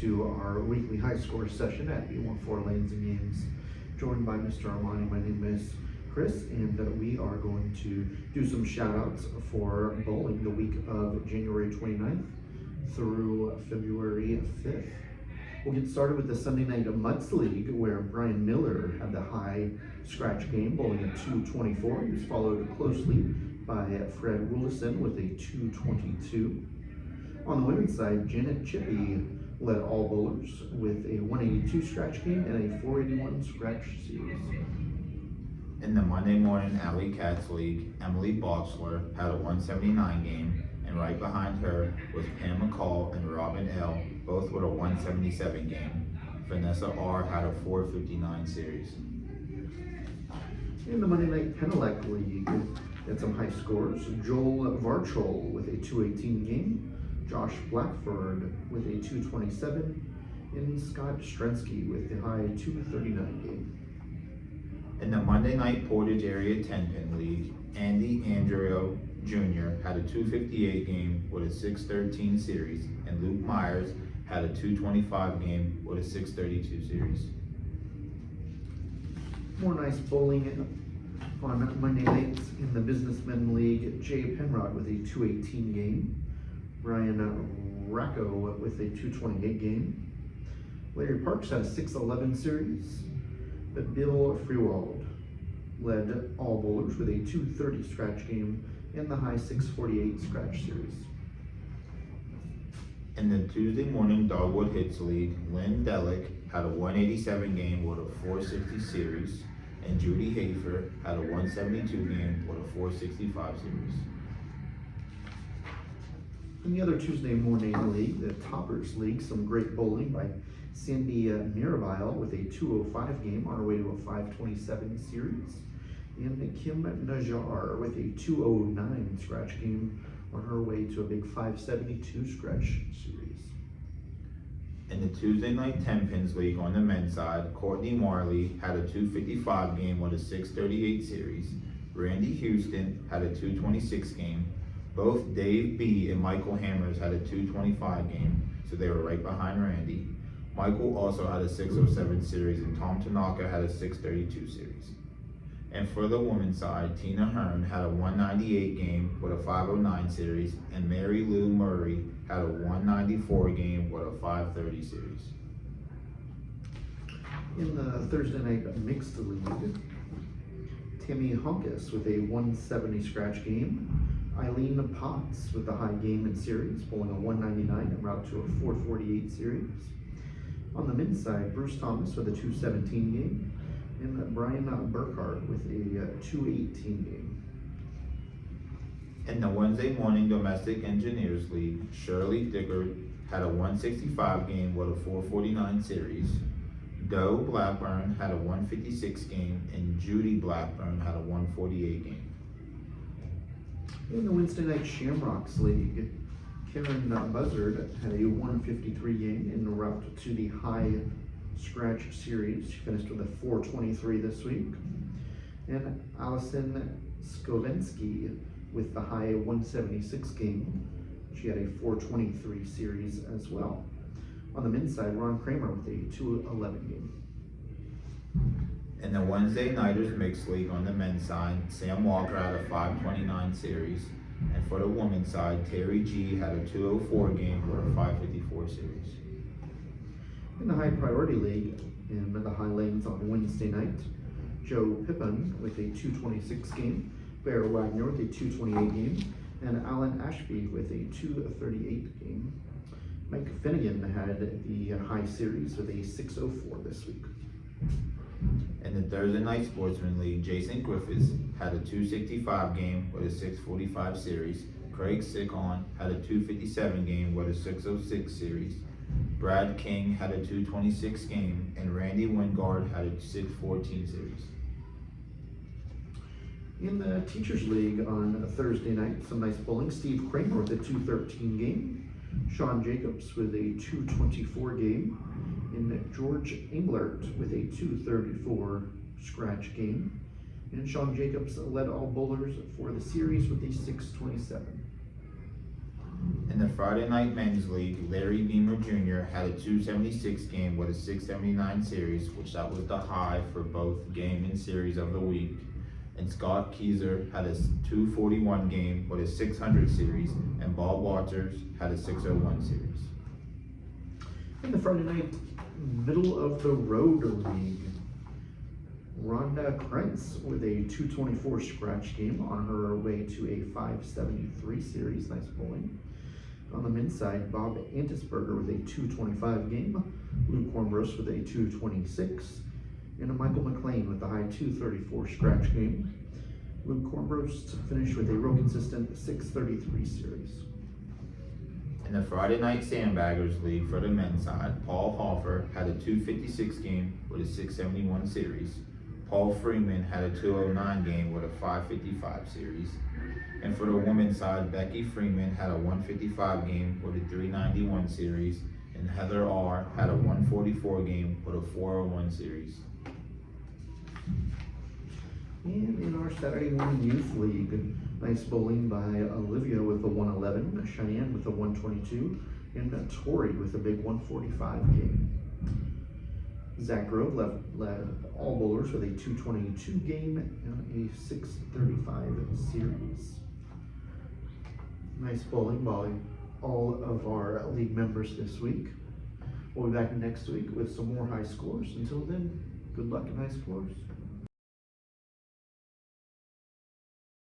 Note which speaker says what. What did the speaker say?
Speaker 1: to our weekly high score session at B14 Lanes and Games, joined by Mr. Armani. My name is Chris, and we are going to do some shout outs for bowling the week of January 29th through February 5th. We'll get started with the Sunday night Mutts League, where Brian Miller had the high scratch game, bowling a 224. He was followed closely by Fred Willison with a 222. On the women's side, Janet Chippy led all bowlers with a 182 scratch game and a 481 scratch series.
Speaker 2: In the Monday morning Alley Cats League, Emily Boxler had a 179 game, and right behind her was Pam McCall and Robin L., both with a 177 game. Vanessa R. had a 459 series.
Speaker 1: In the Monday night Penelec League, had some high scores. Joel Varchol with a 218 game, Josh Blackford with a 227, and Scott Strensky with the high 239 game.
Speaker 2: In the Monday night Portage Area 10-pin League, Andy Andrio Jr. had a 258 game with a 613 series, and Luke Myers had a 225 game with a 632 series.
Speaker 1: More nice bowling on Monday nights in the Businessmen League. Jay Penrod with a 218 game, Ryan Racco with a 228 game. Larry Parks had a 611 series, but Bill Freewald led all bowlers with a 230 scratch game and the high 648 scratch series.
Speaker 2: In the Tuesday morning Dogwood Hits League, Lynn Delick had a 187 game with a 460 series, and Judy Hafer had a 172 game with a 465 series.
Speaker 1: In the other Tuesday morning league, the Toppers League, some great bowling by Sandy Mirabile with a 205 game on her way to a 527 series, and Kim Najar with a 209 scratch game on her way to a big 572 scratch series.
Speaker 2: In the Tuesday night 10-pins league on the men's side, Courtney Marley had a 255 game with a 638 series. Randy Houston had a 226 game. Both Dave B. and Michael Hammers had a 225 game, so they were right behind Randy. Michael also had a 607 series, and Tom Tanaka had a 632 series. And for the women's side, Tina Hearn had a 198 game with a 509 series, and Mary Lou Murray had a 194 game with a 530 series.
Speaker 1: In the Thursday night mixed league, Tammy Honkus with a 170 scratch game, Eileen Potts with the high game and series, bowling a 199 en route to a 448 series. On the men's side, Bruce Thomas with a 217 game, and Brian Burkhart with a 218 game.
Speaker 2: In the Wednesday morning Domestic Engineers League, Shirley Dickard had a 165 game with a 449 series. Doe Blackburn had a 156 game, and Judy Blackburn had a 148 game.
Speaker 1: In the Wednesday night Shamrocks League, Karen Buzzard had a 153 game en route to the high scratch series. She finished with a 423 this week. And Allison Skovensky with the high 176 game. She had a 423 series as well. On the men's side, Ron Kramer with a 211 game.
Speaker 2: In the Wednesday Nighters Mixed League on the men's side, Sam Walker had a 529 series, and for the women's side, Terry G had a 204 game with a 554 series.
Speaker 1: In the High Priority League, in the High Lanes on Wednesday night, Joe Pippin with a 226 game, Bear Wagner with a 228 game, and Alan Ashby with a 238 game. Mike Finnegan had the high series with a 604 this week.
Speaker 2: In the Thursday Night Sportsman League, Jason Griffiths had a 265 game with a 645 series. Craig Sickon had a 257 game with a 606 series. Brad King had a 226 game, and Randy Wingard had a 614 series.
Speaker 1: In the Teachers League on Thursday night, some nice bowling. Steve Kramer with a 213 game, Sean Jacobs with a 224 game, and George Englert with a 234 scratch game. And Sean Jacobs led all bowlers for the series with a 627.
Speaker 2: In the Friday night men's league, Larry Beamer Jr. had a 276 game with a 679 series, which that was the high for both game and series of the week. And Scott Keyser had a 241 game with a 600 series, and Bob Waters had a 601 series.
Speaker 1: In the Friday night middle of the road league, Rhonda Krentz with a 224 scratch game on her way to a 573 series. Nice bowling. On the men's side, Bob Antisberger with a 225 game, Luke Hornbrost with a 226, and a Michael McLean with a high 234 scratch game. Luke Hornbrost finished with a real consistent 633 series.
Speaker 2: In the Friday night Sandbaggers League for the men's side, Paul Hoffer had a 256 game with a 671 series. Paul Freeman had a 209 game with a 555 series. And for the women's side, Becky Freeman had a 155 game with a 391 series, and Heather R. had a 144 game with a 401 series.
Speaker 1: And in our Saturday morning youth league, nice bowling by Olivia with a 111, Cheyenne with a 122, and Tori with a big 145 game. Zach Grove led all bowlers with a 222 game and a 635 series. Nice bowling by all of our league members this week. We'll be back next week with some more high scores. Until then, good luck and high scores.